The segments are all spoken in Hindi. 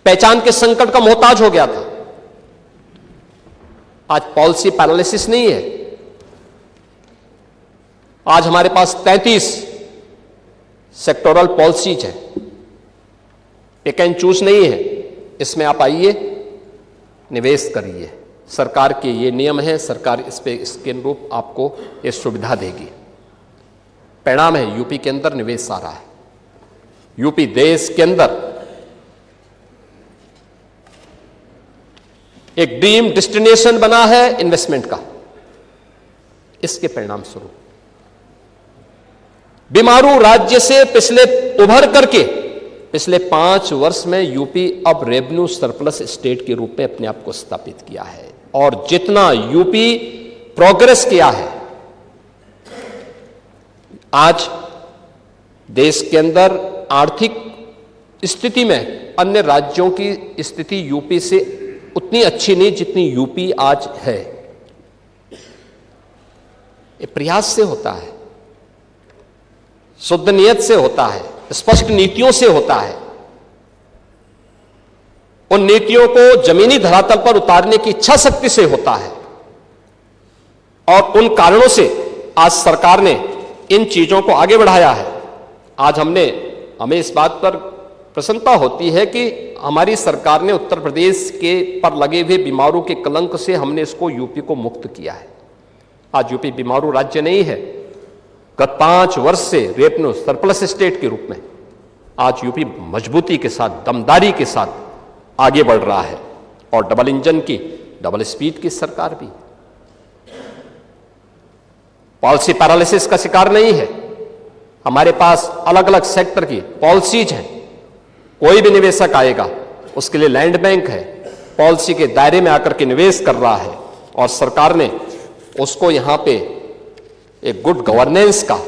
पहचान के संकट का मोहताज हो गया था। आज पॉलिसी पैरालिसिस नहीं है। आज हमारे पास 33 सेक्टोरल पॉलिसीज है, पिक एंड चूज नहीं है। इसमें आप आइए, निवेश करिए। सरकार के ये नियम है, सरकार इस पे इसके अनुरूप आपको ये सुविधा देगी। परिणाम है यूपी के अंदर निवेश आ रहा है। यूपी देश के अंदर एक ड्रीम डेस्टिनेशन बना है इन्वेस्टमेंट का। इसके परिणाम स्वरूप बीमारू राज्य से उभर करके पिछले 5 वर्ष में यूपी अब रेवेन्यू सरप्लस स्टेट के रूप में अपने आप को स्थापित किया है। और जितना यूपी प्रोग्रेस किया है, आज देश के अंदर आर्थिक स्थिति में अन्य राज्यों की स्थिति यूपी से उतनी अच्छी नहीं जितनी यूपी आज है। ये प्रयास से होता है, शुद्ध नियत से होता है, स्पष्ट नीतियों से होता है। उन नीतियों को जमीनी धरातल पर उतारने की इच्छा शक्ति से होता है। और उन कारणों से आज सरकार ने इन चीजों को आगे बढ़ाया है। आज हमें इस बात पर प्रसन्नता होती है कि हमारी सरकार ने उत्तर प्रदेश के पर लगे हुए बीमारू के कलंक से हमने इसको यूपी को मुक्त किया है। आज यूपी बीमारू राज्य नहीं है। गत 5 वर्ष से रेवेन्यू सरप्लस स्टेट के रूप में आज यूपी मजबूती के साथ, दमदारी के साथ आगे बढ़ रहा है। और डबल इंजन की, डबल स्पीड की सरकार भी पॉलिसी पैरालिसिस का शिकार नहीं है। हमारे पास अलग अलग सेक्टर की पॉलिसीज हैं। कोई भी निवेशक आएगा, उसके लिए लैंड बैंक है, पॉलिसी के दायरे में आकर के निवेश कर रहा है। और सरकार ने उसको यहां पे एक गुड गवर्नेंस का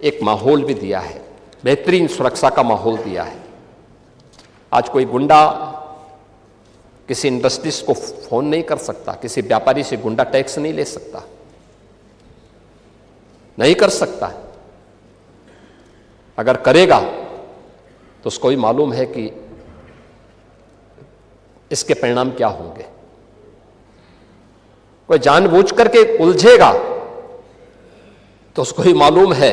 एक माहौल भी दिया है, बेहतरीन सुरक्षा का माहौल दिया है। आज कोई गुंडा किसी इंडस्ट्रीज को फोन नहीं कर सकता, किसी व्यापारी से गुंडा टैक्स नहीं ले सकता, नहीं कर सकता। अगर करेगा तो उसको भी मालूम है कि इसके परिणाम क्या होंगे। कोई जानबूझ करके उलझेगा तो उसको भी मालूम है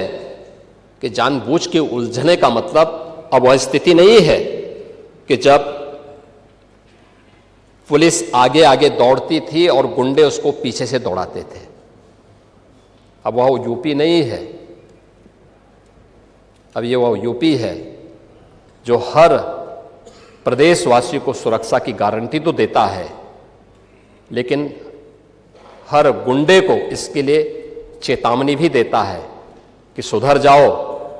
कि जानबूझ के उलझने का मतलब अब वह स्थिति नहीं है कि जब पुलिस आगे आगे दौड़ती थी और गुंडे उसको पीछे से दौड़ाते थे। अब वह यूपी नहीं है। अब ये वह यूपी है जो हर प्रदेशवासी को सुरक्षा की गारंटी तो देता है, लेकिन हर गुंडे को इसके लिए चेतावनी भी देता है कि सुधर जाओ,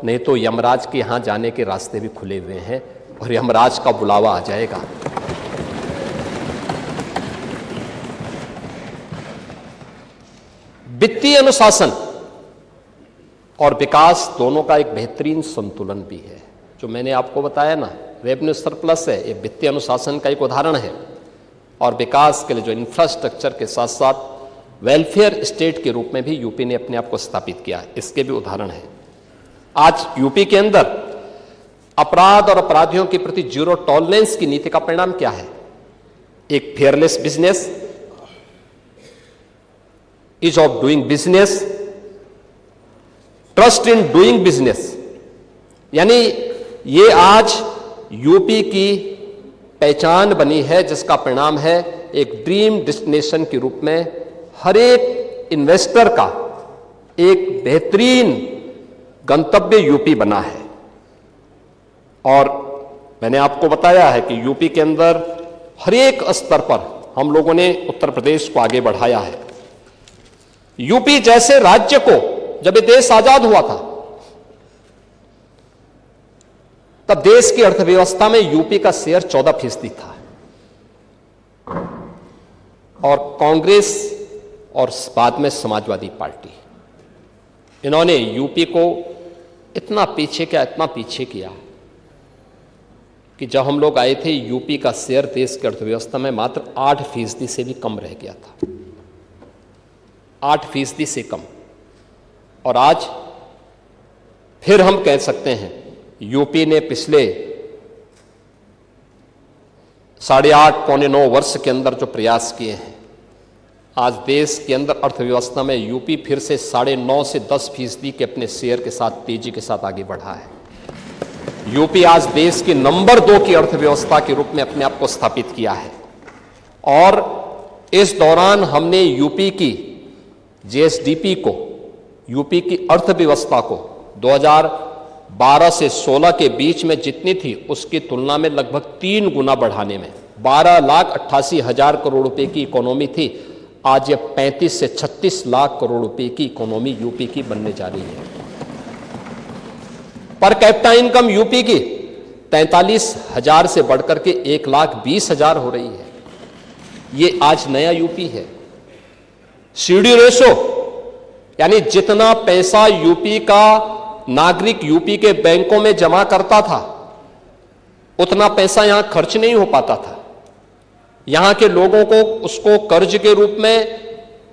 नहीं तो यमराज के यहां जाने के रास्ते भी खुले हुए हैं और यमराज का बुलावा आ जाएगा। वित्तीय अनुशासन और विकास दोनों का एक बेहतरीन संतुलन भी है। जो मैंने आपको बताया ना, रेवेन्यू सरप्लस है, ये वित्तीय अनुशासन का एक उदाहरण है। और विकास के लिए जो इंफ्रास्ट्रक्चर के साथ साथ वेलफेयर स्टेट के रूप में भी यूपी ने अपने आप को स्थापित किया, इसके भी उदाहरण है। आज यूपी के अंदर अपराध और अपराधियों के प्रति जीरो टॉलरेंस की नीति का परिणाम क्या है? एक fearless business, ease of doing business, trust in doing business. यानी ये आज यूपी की पहचान बनी है, जिसका परिणाम है एक ड्रीम डेस्टिनेशन के रूप में हर एक इन्वेस्टर का एक बेहतरीन गंतव्य यूपी बना है। और मैंने आपको बताया है कि यूपी के अंदर हर एक स्तर पर हम लोगों ने उत्तर प्रदेश को आगे बढ़ाया है। यूपी जैसे राज्य को जब ये देश आजाद हुआ था, तब देश की अर्थव्यवस्था में यूपी का शेयर 14% था। और कांग्रेस और बाद में समाजवादी पार्टी, इन्होंने यूपी को इतना पीछे किया कि जब हम लोग आए थे, यूपी का शेयर देश की अर्थव्यवस्था में मात्र 8% से भी कम रह गया था। 8% से कम। और आज फिर हम कह सकते हैं यूपी ने पिछले 8.5 पौने 9 वर्ष के अंदर जो प्रयास किए हैं, आज देश के अंदर अर्थव्यवस्था में यूपी फिर से 9.5 से 10% के अपने शेयर के साथ तेजी के साथ आगे बढ़ा है। यूपी आज देश की नंबर 2 की अर्थव्यवस्था के रूप में अपने आप को स्थापित किया है। और इस दौरान हमने यूपी की जीएसडीपी को, यूपी की अर्थव्यवस्था को 2012 से 16 के बीच में जितनी थी उसकी तुलना में लगभग 3 गुना बढ़ाने में 12,88,000 करोड़ रुपए की इकोनॉमी थी, आज यह 35 से 36 लाख करोड़ रुपए की इकोनॉमी यूपी की बनने जा रही है। पर कैपिटा इनकम यूपी की 43,000 से बढ़कर के 1,20,000 हो रही है। ये आज नया यूपी है। सीडी रेशो यानी जितना पैसा यूपी का नागरिक यूपी के बैंकों में जमा करता था उतना पैसा यहां खर्च नहीं हो पाता था। यहां के लोगों को उसको कर्ज के रूप में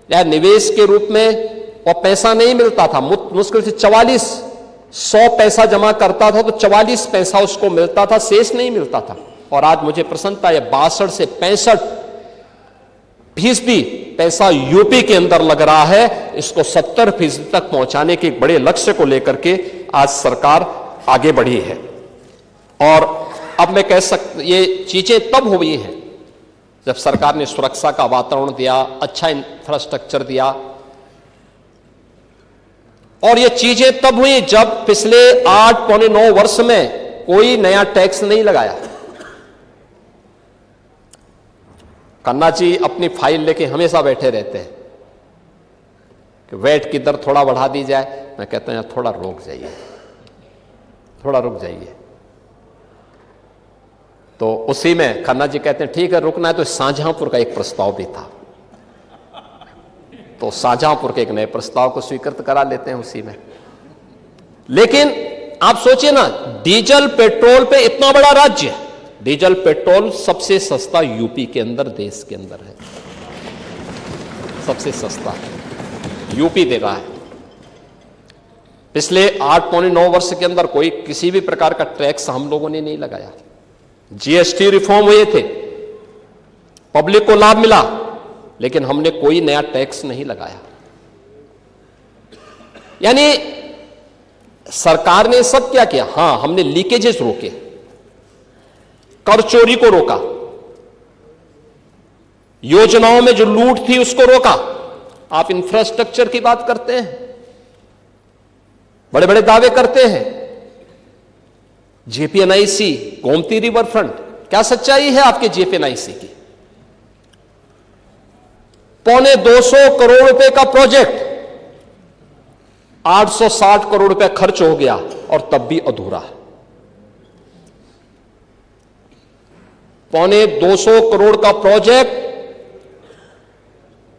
या निवेश के रूप में और पैसा नहीं मिलता था। मुश्किल से 4400 पैसा जमा करता था तो 44 पैसा उसको मिलता था, शेष नहीं मिलता था। और आज मुझे प्रसन्नता है 62 से 65% पैसा यूपी के अंदर लग रहा है। इसको 70% तक पहुंचाने के एक बड़े लक्ष्य को लेकर के आज सरकार आगे बढ़ी है। और अब मैं कह सकता, ये चीजें तब हुई हैं जब सरकार ने सुरक्षा का वातावरण दिया, अच्छा इंफ्रास्ट्रक्चर दिया। और ये चीजें तब हुई जब पिछले 8 पौने 9 वर्ष में कोई नया टैक्स नहीं लगाया। खन्ना जी अपनी फाइल लेके हमेशा बैठे रहते हैं कि वैट की दर थोड़ा बढ़ा दी जाए। मैं कहता हूं थोड़ा रुक जाइए, थोड़ा रुक जाइए। तो उसी में खन्ना जी कहते हैं ठीक है रुकना है। तो शाहजहांपुर का एक प्रस्ताव भी था, तो शाहजहांपुर के एक नए प्रस्ताव को स्वीकृत करा लेते हैं उसी में। लेकिन आप सोचिए ना, डीजल पेट्रोल पे इतना बड़ा राज्य, डीजल पेट्रोल सबसे सस्ता यूपी के अंदर, देश के अंदर है, सबसे सस्ता यूपी दे रहा है। पिछले 8 पौने 9 वर्ष के अंदर कोई किसी भी प्रकार का टैक्स हम लोगों ने नहीं लगाया। जीएसटी रिफॉर्म हुए थे, पब्लिक को लाभ मिला, लेकिन हमने कोई नया टैक्स नहीं लगाया। यानी सरकार ने सब क्या किया? हां, हमने लीकेजेस रोके, कर चोरी को रोका, योजनाओं में जो लूट थी उसको रोका। आप इंफ्रास्ट्रक्चर की बात करते हैं, बड़े बड़े दावे करते हैं, जेपीएनआईसी, गोमती रिवर फ्रंट, क्या सच्चाई है आपके जेपीएनआईसी की? 250 करोड़ रुपए का प्रोजेक्ट, 860 करोड़ रुपए खर्च हो गया और तब भी अधूरा। 250 करोड़ का प्रोजेक्ट,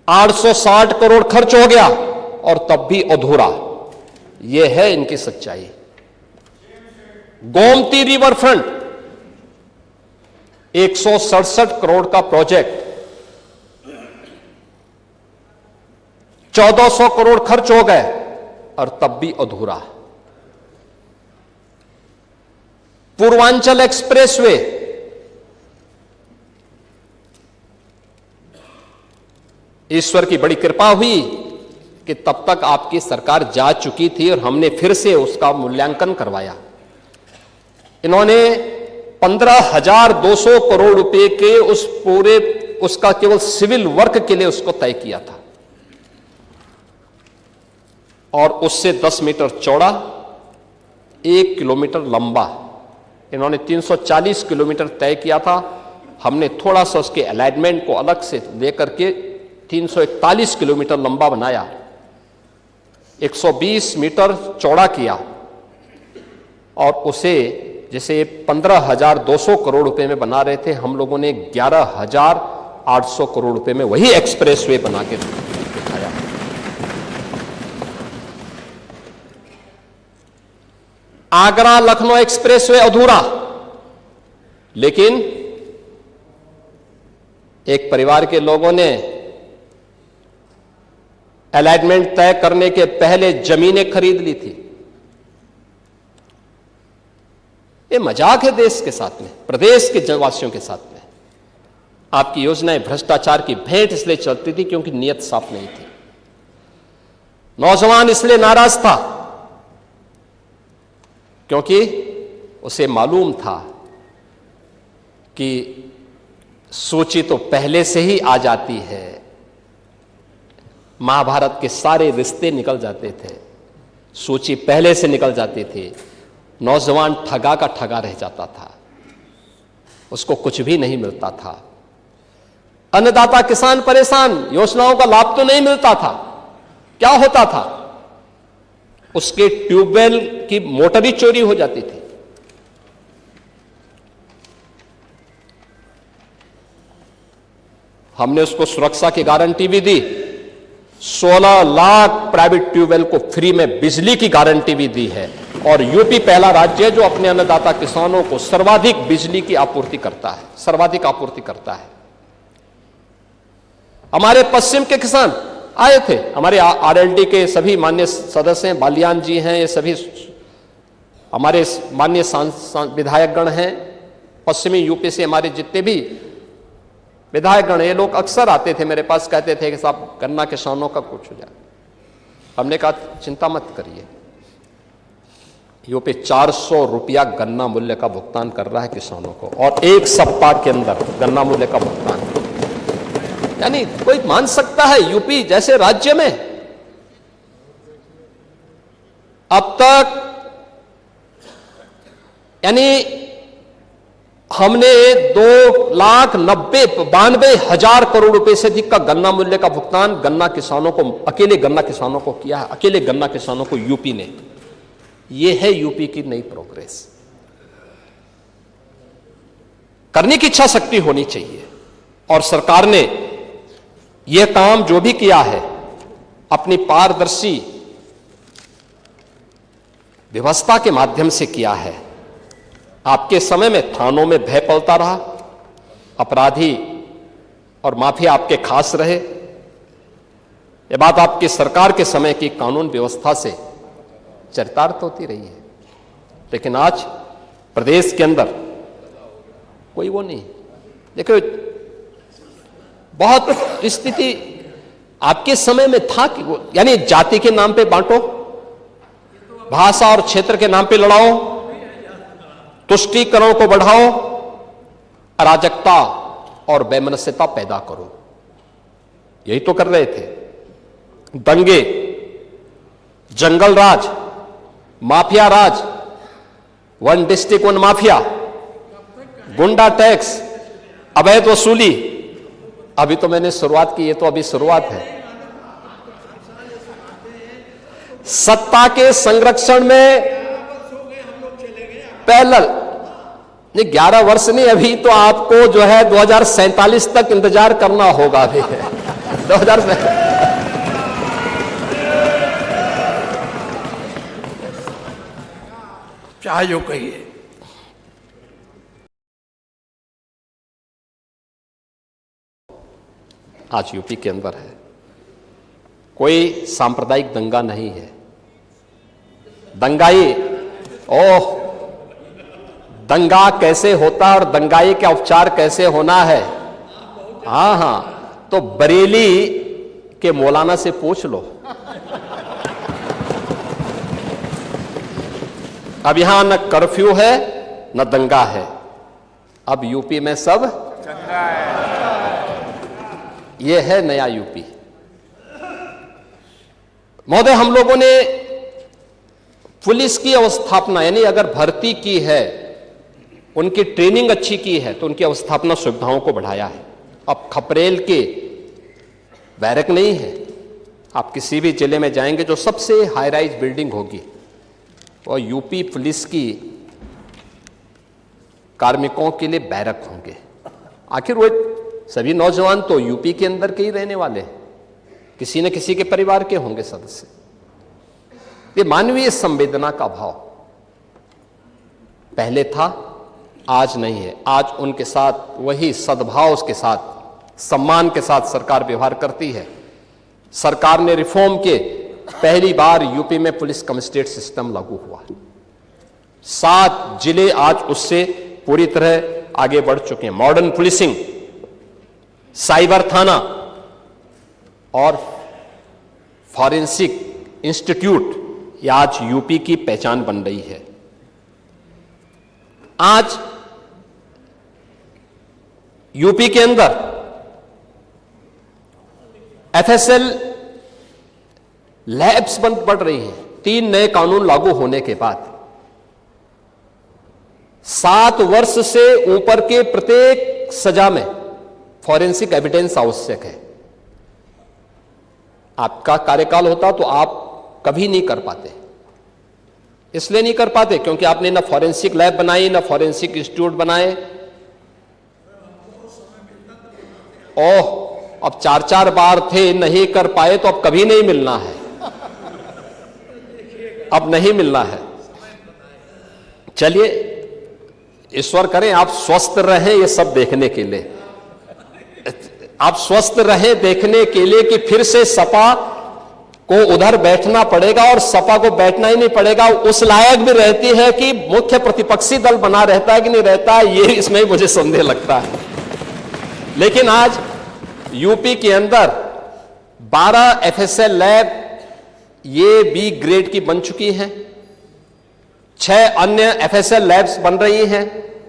860 करोड़ खर्च हो गया और तब भी अधूरा। यह है इनकी सच्चाई। गोमती रिवर फ्रंट 167 करोड़ का प्रोजेक्ट, 1400 करोड़ खर्च हो गए और तब भी अधूरा। पूर्वांचल एक्सप्रेसवे, ईश्वर की बड़ी कृपा हुई कि तब तक आपकी सरकार जा चुकी थी और हमने फिर से उसका मूल्यांकन करवाया। इन्होंने 15,200 करोड़ रुपए के उसका केवल सिविल वर्क के लिए उसको तय किया था और उससे 10 मीटर चौड़ा, 1 किलोमीटर लंबा इन्होंने 340 किलोमीटर तय किया था। हमने थोड़ा सा उसके अलाइनमेंट को अलग से लेकर के 341 किलोमीटर लंबा बनाया, 120 मीटर चौड़ा किया और उसे जिसे 15,200 करोड़ रुपए में बना रहे थे, हम लोगों ने 11,800 करोड़ रुपए में वही एक्सप्रेसवे बना के दिखाया। आगरा लखनऊ एक्सप्रेसवे अधूरा, लेकिन एक परिवार के लोगों ने अलाइनमेंट तय करने के पहले जमीनें खरीद ली थी। ये मजाक है देश के साथ में, प्रदेश के जनवासियों के साथ में। आपकी योजनाएं भ्रष्टाचार की भेंट इसलिए चलती थी क्योंकि नीयत साफ नहीं थी। नौजवान इसलिए नाराज था क्योंकि उसे मालूम था कि सूची तो पहले से ही आ जाती है, महाभारत के सारे रिश्ते निकल जाते थे, सूची पहले से निकल जाती थी। नौजवान ठगा का ठगा रह जाता था, उसको कुछ भी नहीं मिलता था। अन्नदाता किसान परेशान, योजनाओं का लाभ तो नहीं मिलता था। क्या होता था? उसके ट्यूबवेल की मोटर ही चोरी हो जाती थी। हमने उसको सुरक्षा की गारंटी भी दी, 16 लाख प्राइवेट ट्यूबवेल को फ्री में बिजली की गारंटी भी दी है। और यूपी पहला राज्य है जो अपने अन्नदाता किसानों को सर्वाधिक बिजली की आपूर्ति करता है, सर्वाधिक आपूर्ति करता है। हमारे पश्चिम के किसान आए थे, हमारे आरएलडी के सभी माननीय सदस्य हैं, बालियान जी हैं, ये सभी हमारे माननीय विधायकगण हैं, पश्चिमी यूपी से हमारे जितने भी विधायकगण, ये लोग अक्सर आते थे मेरे पास, कहते थे कि साहब गन्ना किसानों का कुछ हो जाए। हमने कहा चिंता मत करिए, यूपी 400 रुपया गन्ना मूल्य का भुगतान कर रहा है किसानों को, और 1 सप्ताह के अंदर गन्ना मूल्य का भुगतान। यानी कोई मान सकता है यूपी जैसे राज्य में अब तक, यानी हमने 2,92,000 करोड़ रुपए से अधिक का गन्ना मूल्य का भुगतान गन्ना किसानों को, अकेले गन्ना किसानों को किया है, अकेले गन्ना किसानों को यूपी ने। यह है यूपी की नई प्रोग्रेस। करने की इच्छा शक्ति होनी चाहिए, और सरकार ने यह काम जो भी किया है अपनी पारदर्शी व्यवस्था के माध्यम से किया है। आपके समय में थानों में भय पलता रहा, अपराधी और माफिया आपके खास रहे। यह बात आपकी सरकार के समय की कानून व्यवस्था से चरितार्थ होती रही है। लेकिन आज प्रदेश के अंदर कोई वो नहीं। देखो, बहुत स्थिति आपके समय में था कि वो, यानी जाति के नाम पे बांटो, भाषा और क्षेत्र के नाम पे लड़ाओ, तुष्टीकरणों को बढ़ाओ, अराजकता और वैमनस्यता पैदा करो। यही तो कर रहे थे। दंगे, जंगल राज, माफिया राज, 1 डिस्ट्रिक्ट 1 माफिया, गुंडा टैक्स, अवैध वसूली। अभी तो मैंने शुरुआत की, ये तो अभी शुरुआत है। सत्ता के संरक्षण में पैरेलल नहीं, 11 वर्ष नहीं, अभी तो आपको जो है 2047 तक इंतजार करना होगा। अभी 2000 चाहे जो कहिए। आज यूपी के अंदर है, कोई सांप्रदायिक दंगा नहीं है। दंगाई, ओह, दंगा कैसे होता है और दंगाई का उपचार कैसे होना है, हाँ, तो बरेली के मौलाना से पूछ लो। अब यहां न कर्फ्यू है न दंगा है, अब यूपी में सब दंगा है। यह है नया यूपी। महोदय, हम लोगों ने पुलिस की अवस्थापना, यानी अगर भर्ती की है, उनकी ट्रेनिंग अच्छी की है, तो उनकी अवस्थापना सुविधाओं को बढ़ाया है। अब खपरेल के बैरक नहीं है, आप किसी भी जिले में जाएंगे जो सबसे हाई राइज बिल्डिंग होगी और यूपी पुलिस की कार्मिकों के लिए बैरक होंगे। आखिर वो सभी नौजवान तो यूपी के अंदर के ही रहने वाले हैं, किसी न किसी के परिवार के होंगे सदस्य। ये मानवीय संवेदना का भाव पहले था, आज नहीं है। आज उनके साथ वही सद्भाव के साथ, सम्मान के साथ सरकार व्यवहार करती है। सरकार ने रिफॉर्म के पहली बार यूपी में पुलिस कमिश्नरेट सिस्टम लागू हुआ है। 7 जिले आज उससे पूरी तरह आगे बढ़ चुके हैं। मॉडर्न पुलिसिंग साइबर थाना और फॉरेंसिक इंस्टीट्यूट ये आज यूपी की पहचान बन रही है। आज यूपी के अंदर एफएसएल लैब्स बंद पड़ रही हैं। 3 नए कानून लागू होने के बाद 7 वर्ष से ऊपर के प्रत्येक सजा में फॉरेंसिक एविडेंस आवश्यक है। आपका कार्यकाल होता तो आप कभी नहीं कर पाते। इसलिए नहीं कर पाते क्योंकि आपने ना फॉरेंसिक लैब बनाई, ना फॉरेंसिक इंस्टीट्यूट बनाए। ओह, अब 4-4 बार थे, नहीं कर पाए तो अब कभी नहीं मिलना है, अब नहीं मिलना है। चलिए, ईश्वर करें आप स्वस्थ रहें ये सब देखने के लिए, आप स्वस्थ रहें देखने के लिए कि फिर से सपा को उधर बैठना पड़ेगा और सपा को बैठना ही नहीं पड़ेगा, उस लायक भी रहती है कि मुख्य प्रतिपक्षी दल बना रहता है कि नहीं रहता है, ये इसमें मुझे संदेह लगता है। लेकिन आज यूपी के अंदर 12 एफएसएल लैब ये बी ग्रेड की बन चुकी हैं, 6 अन्य एफएसएल लैब्स बन रही हैं।